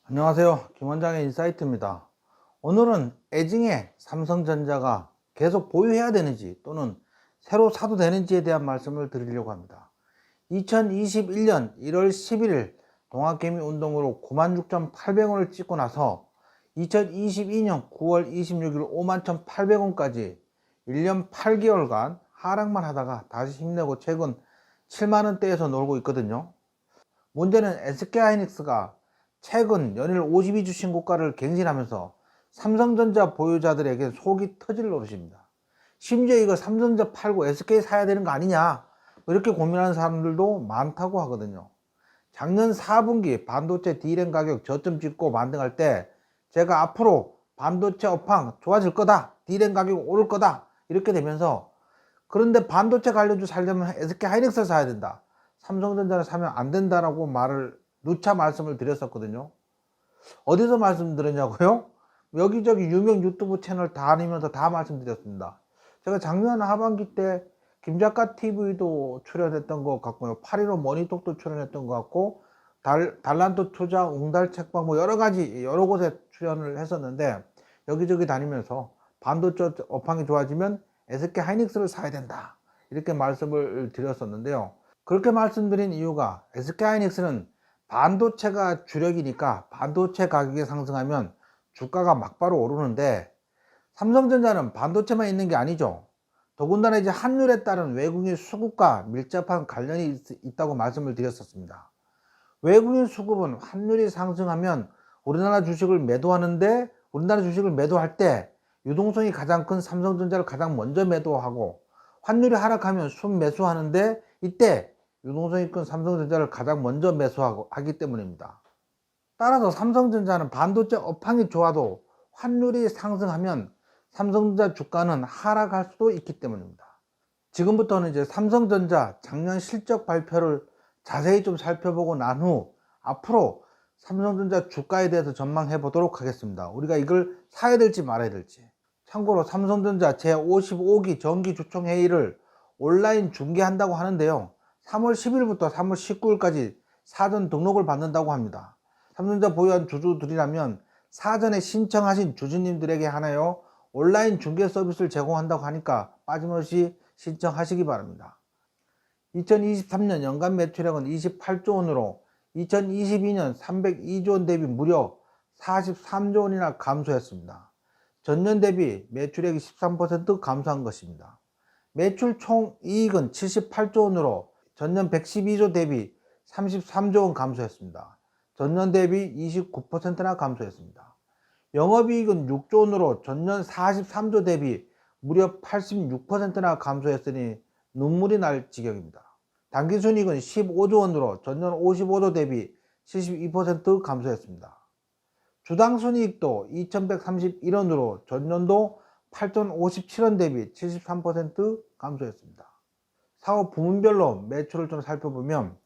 안녕하세요. 김원장의 인사이트입니다. 오늘은 애증의 삼성전자가 계속 보유해야 되는지 또는 새로 사도 되는지에 대한 말씀을 드리려고 합니다. 2021년 1월 11일 동학개미운동으로 96,800원을 찍고 나서 2022년 9월 26일 51,800원까지 1년 8개월간 하락만 하다가 다시 힘내고 최근 7만원대에서 놀고 있거든요. 문제는 SK하이닉스가 최근 연일 52주 신고가를 갱신하면서 삼성전자 보유자들에게 속이 터질 노릇입니다. 심지어 이거 삼성전자 팔고 SK 사야 되는 거 아니냐, 이렇게 고민하는 사람들도 많다고 하거든요. 작년 4분기 반도체 D램 가격 저점 찍고 반등할 때 제가 앞으로 반도체 업황 좋아질 거다, D램 가격 오를 거다, 이렇게 되면서 그런데 반도체 관련주 살려면 SK하이닉스를 사야 된다, 삼성전자를 사면 안 된다라고 누차 말씀을 드렸었거든요. 어디서 말씀드렸냐고요? 여기저기 유명 유튜브 채널 다니면서 다 말씀드렸습니다. 제가 작년 하반기 때 김작가 TV도 출연했던 것 같고요, 815 머니톡도 출연했던 것 같고, 달란트 투자, 웅달 책방, 뭐 여러 곳에 출연을 했었는데, 여기저기 다니면서 반도체 업황이 좋아지면 SK하이닉스를 사야 된다, 이렇게 말씀을 드렸었는데요. 그렇게 말씀드린 이유가 SK하이닉스는 반도체가 주력이니까 반도체 가격이 상승하면 주가가 막바로 오르는데, 삼성전자는 반도체만 있는 게 아니죠. 더군다나 이제 환율에 따른 외국인 수급과 밀접한 관련이 있다고 말씀을 드렸었습니다. 외국인 수급은 환율이 상승하면 우리나라 주식을 매도하는데, 우리나라 주식을 매도할 때 유동성이 가장 큰 삼성전자를 가장 먼저 매도하고, 환율이 하락하면 순매수하는데 이때 유동성이 큰 삼성전자를 가장 먼저 매수하기 때문입니다. 따라서 삼성전자는 반도체 업황이 좋아도 환율이 상승하면 삼성전자 주가는 하락할 수도 있기 때문입니다. 지금부터는 이제 삼성전자 작년 실적 발표를 자세히 좀 살펴보고 난 후 앞으로 삼성전자 주가에 대해서 전망해 보도록 하겠습니다. 우리가 이걸 사야 될지 말아야 될지. 참고로 삼성전자 제55기 정기주총회의를 온라인 중계한다고 하는데요, 3월 10일부터 3월 19일까지 사전 등록을 받는다고 합니다. 삼성전자 보유한 주주들이라면 사전에 신청하신 주주님들에게 하나요 온라인 중계 서비스를 제공한다고 하니까 빠짐없이 신청하시기 바랍니다. 2023년 연간 매출액은 28조 원으로 2022년 302조 원 대비 무려 43조 원이나 감소했습니다. 전년 대비 매출액이 13% 감소한 것입니다. 매출 총이익은 78조 원으로 전년 112조 대비 33조 원 감소했습니다. 전년 대비 29%나 감소했습니다. 영업이익은 6조 원으로 전년 43조 대비 무려 86%나 감소했으니 눈물이 날 지경입니다. 당기순이익은 15조 원으로 전년 55조 대비 72% 감소했습니다. 주당순이익도 2131원으로 전년도 8057원 대비 73% 감소했습니다. 사업 부문별로 매출을 좀 살펴보면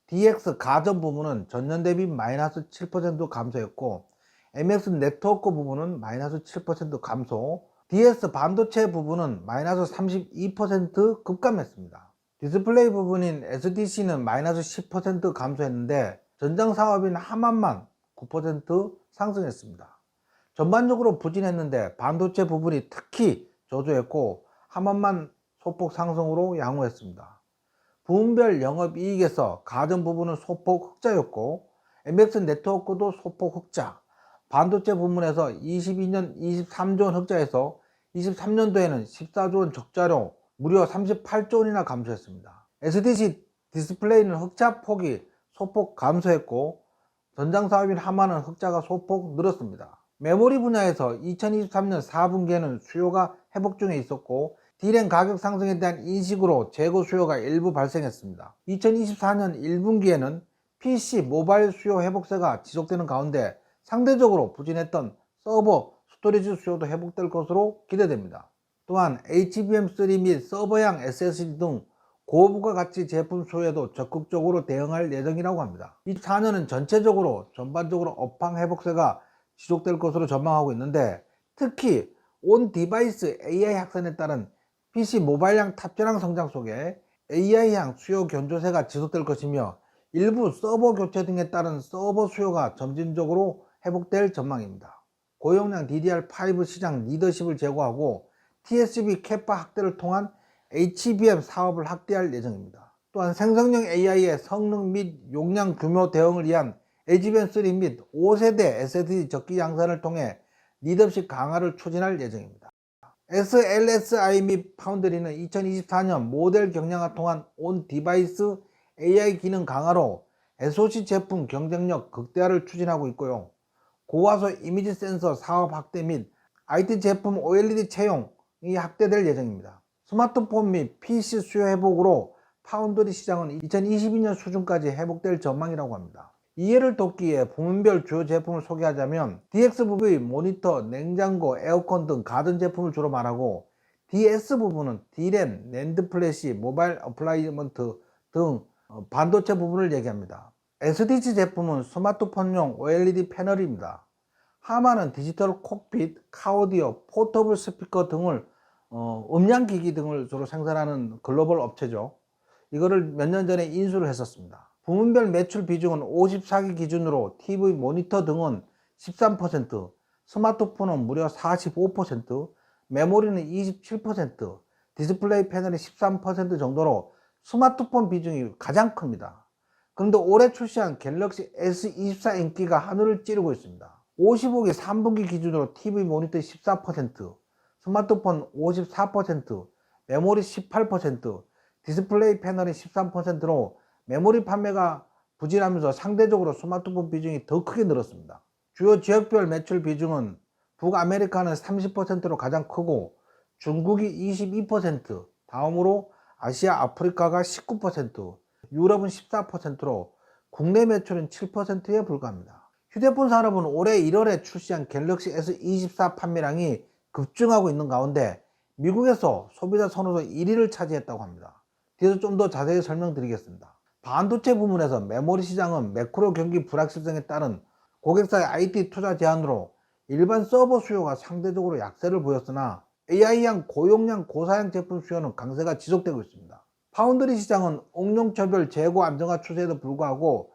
DX 가전 부문은 전년 대비 마이너스 7% 감소했고, MX 네트워크 부분은 마이너스 7% 감소, DS 반도체 부분은 마이너스 32% 급감했습니다. 디스플레이 부분인 SDC는 마이너스 10% 감소했는데 전장 사업인 하만만 9% 상승했습니다. 전반적으로 부진했는데 반도체 부분이 특히 저조했고 하만만 소폭 상승으로 양호했습니다. 부문별 영업이익에서 가전 부분은 소폭 흑자였고, MX 네트워크도 소폭 흑자, 반도체 부문에서 22년 23조 원 흑자에서 23년도에는 14조 원 적자로 무려 38조 원이나 감소했습니다. SDC 디스플레이는 흑자 폭이 소폭 감소했고, 전장 사업인 하만은 흑자가 소폭 늘었습니다. 메모리 분야에서 2023년 4분기에는 수요가 회복 중에 있었고, D램 가격 상승에 대한 인식으로 재고 수요가 일부 발생했습니다. 2024년 1분기에는 PC, 모바일 수요 회복세가 지속되는 가운데 상대적으로 부진했던 서버, 스토리지 수요도 회복될 것으로 기대됩니다. 또한 HBM3 및 서버형 SSD 등 고부가 가치 제품 수요에도 적극적으로 대응할 예정이라고 합니다. 24년은 전반적으로 업황 회복세가 지속될 것으로 전망하고 있는데, 특히 온 디바이스 AI 확산에 따른 PC 모바일향 탑재량 성장 속에 AI향 수요 견조세가 지속될 것이며, 일부 서버 교체 등에 따른 서버 수요가 점진적으로 회복될 전망입니다. 고용량 DDR5 시장 리더십을 제고하고 TSV 캐파 확대를 통한 HBM 사업을 확대할 예정입니다. 또한 생성형 AI의 성능 및 용량 규모 대응을 위한 HBM3 및 5세대 SSD 적기 양산을 통해 리더십 강화를 추진할 예정입니다. SLSI 및 파운드리는 2024년 모델 경량화 통한 온 디바이스 AI 기능 강화로 SoC 제품 경쟁력 극대화를 추진하고 있고요. 고화소 이미지 센서 사업 확대 및 IT 제품 OLED 채용이 확대될 예정입니다. 스마트폰 및 PC 수요 회복으로 파운드리 시장은 2022년 수준까지 회복될 전망이라고 합니다. 이해를 돕기 위해 부문별 주요 제품을 소개하자면 DX 부분의 모니터, 냉장고, 에어컨 등 가전 제품을 주로 말하고 DS 부분은 D램, 낸드 플래시, 모바일 어플라이먼트 등 반도체 부분을 얘기합니다. SDC 제품은 스마트폰용 OLED 패널입니다. 하마는 디지털 콕핏, 카오디오, 포터블 스피커 등을 음향기기 등을 주로 생산하는 글로벌 업체죠. 이거를 몇 년 전에 인수를 했었습니다. 부문별 매출 비중은 54기 기준으로 TV, 모니터 등은 13%, 스마트폰은 무려 45%, 메모리는 27%, 디스플레이 패널이 13% 정도로 스마트폰 비중이 가장 큽니다. 그런데 올해 출시한 갤럭시 S24 인기가 하늘을 찌르고 있습니다. 55기 3분기 기준으로 TV, 모니터 14%, 스마트폰 54%, 메모리 18%, 디스플레이 패널이 13%로 메모리 판매가 부진하면서 상대적으로 스마트폰 비중이 더 크게 늘었습니다. 주요 지역별 매출 비중은 북아메리카는 30%로 가장 크고 중국이 22%, 다음으로 아시아 아프리카가 19%, 유럽은 14%로 국내 매출은 7%에 불과합니다. 휴대폰 산업은 올해 1월에 출시한 갤럭시 S24 판매량이 급증하고 있는 가운데 미국에서 소비자 선호도 1위를 차지했다고 합니다. 뒤에서 좀 더 자세히 설명드리겠습니다. 반도체 부문에서 메모리 시장은 매크로 경기 불확실성에 따른 고객사의 IT 투자 제한으로 일반 서버 수요가 상대적으로 약세를 보였으나 AI형 고용량 고사양 제품 수요는 강세가 지속되고 있습니다. 파운드리 시장은 응용처별 재고 안정화 추세에도 불구하고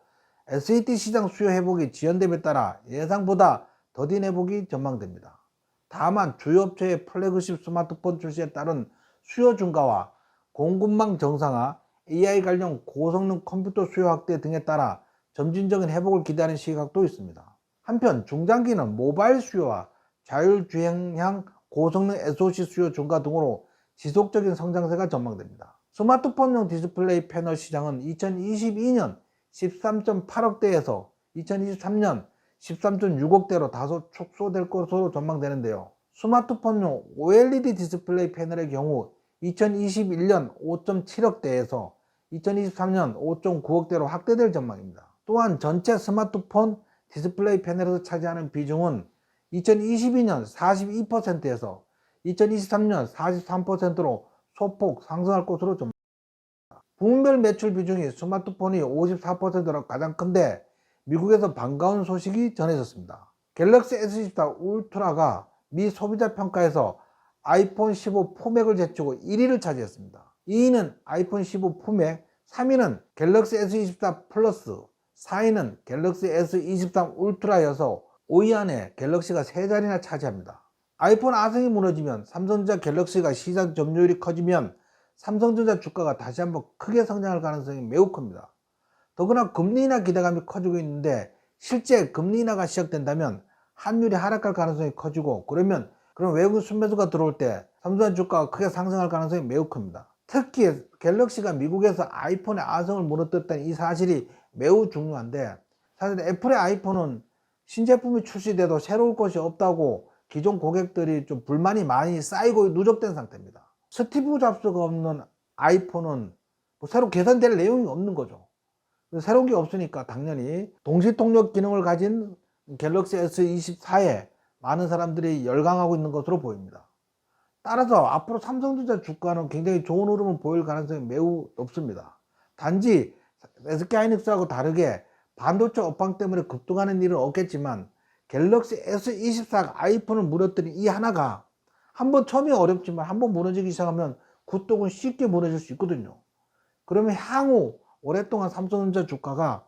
SAT 시장 수요 회복이 지연됨에 따라 예상보다 더딘 회복이 전망됩니다. 다만 주요 업체의 플래그십 스마트폰 출시에 따른 수요 증가와 공급망 정상화, AI 관련 고성능 컴퓨터 수요 확대 등에 따라 점진적인 회복을 기대하는 시각도 있습니다. 한편 중장기는 모바일 수요와 자율주행형 고성능 SoC 수요 증가 등으로 지속적인 성장세가 전망됩니다. 스마트폰용 디스플레이 패널 시장은 2022년 13.8억대에서 2023년 13.6억대로 다소 축소될 것으로 전망되는데요. 스마트폰용 OLED 디스플레이 패널의 경우 2021년 5.7억대에서 2023년 5.9억대로 확대될 전망입니다. 또한 전체 스마트폰 디스플레이 패널에서 차지하는 비중은 2022년 42%에서 2023년 43%로 소폭 상승할 것으로 전망됩니다. 부문별 매출 비중이 스마트폰이 54%로 가장 큰데 미국에서 반가운 소식이 전해졌습니다. 갤럭시 S24 울트라가 미 소비자 평가에서 아이폰 15 포맥을 제치고 1위를 차지했습니다. 2위는 아이폰 15 포맥, 3위는 갤럭시 S24 플러스, 4위는 갤럭시 S23 울트라여서 5위 안에 갤럭시가 3자리나 차지합니다. 아이폰 아성이 무너지면 삼성전자 갤럭시가 시장 점유율이 커지면 삼성전자 주가가 다시 한번 크게 성장할 가능성이 매우 큽니다. 더구나 금리 인하 기대감이 커지고 있는데 실제 금리 인하가 시작된다면 환율이 하락할 가능성이 커지고 그럼 외국인 순매수가 들어올 때 삼성전자 주가가 크게 상승할 가능성이 매우 큽니다. 특히 갤럭시가 미국에서 아이폰의 아성을 무너뜨렸다는 이 사실이 매우 중요한데 사실 애플의 아이폰은 신제품이 출시돼도 새로울 것이 없다고 기존 고객들이 좀 불만이 많이 쌓이고 누적된 상태입니다. 스티브 잡스가 없는 아이폰은 새로 개선될 내용이 없는 거죠. 새로운 게 없으니까 당연히 동시통역 기능을 가진 갤럭시 S24에 많은 사람들이 열광하고 있는 것으로 보입니다. 따라서 앞으로 삼성전자 주가는 굉장히 좋은 흐름을 보일 가능성이 매우 높습니다. 단지 SK하이닉스하고 다르게 반도체 업황 때문에 급등하는 일은 없겠지만 갤럭시 S24가 아이폰을 무너뜨린 이 하나가 한번 처음이 어렵지만 한번 무너지기 시작하면 굿독은 쉽게 무너질 수 있거든요. 그러면 향후 오랫동안 삼성전자 주가가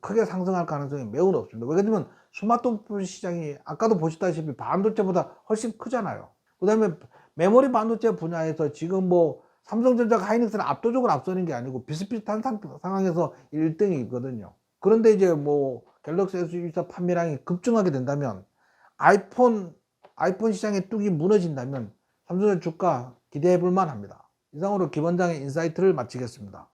크게 상승할 가능성이 매우 높습니다. 왜냐하면 스마트폰 시장이 아까도 보셨다시피 반도체보다 훨씬 크잖아요. 그 다음에 메모리 반도체 분야에서 지금 뭐 삼성전자가 하이닉스는 압도적으로 앞서는 게 아니고 비슷비슷한 상황에서 1등이거든요. 그런데 이제 뭐 갤럭시 S24 판매량이 급증하게 된다면 아이폰 시장의 뚝이 무너진다면 삼성전자 주가 기대해 볼 만합니다. 이상으로 김원장의 인사이트를 마치겠습니다.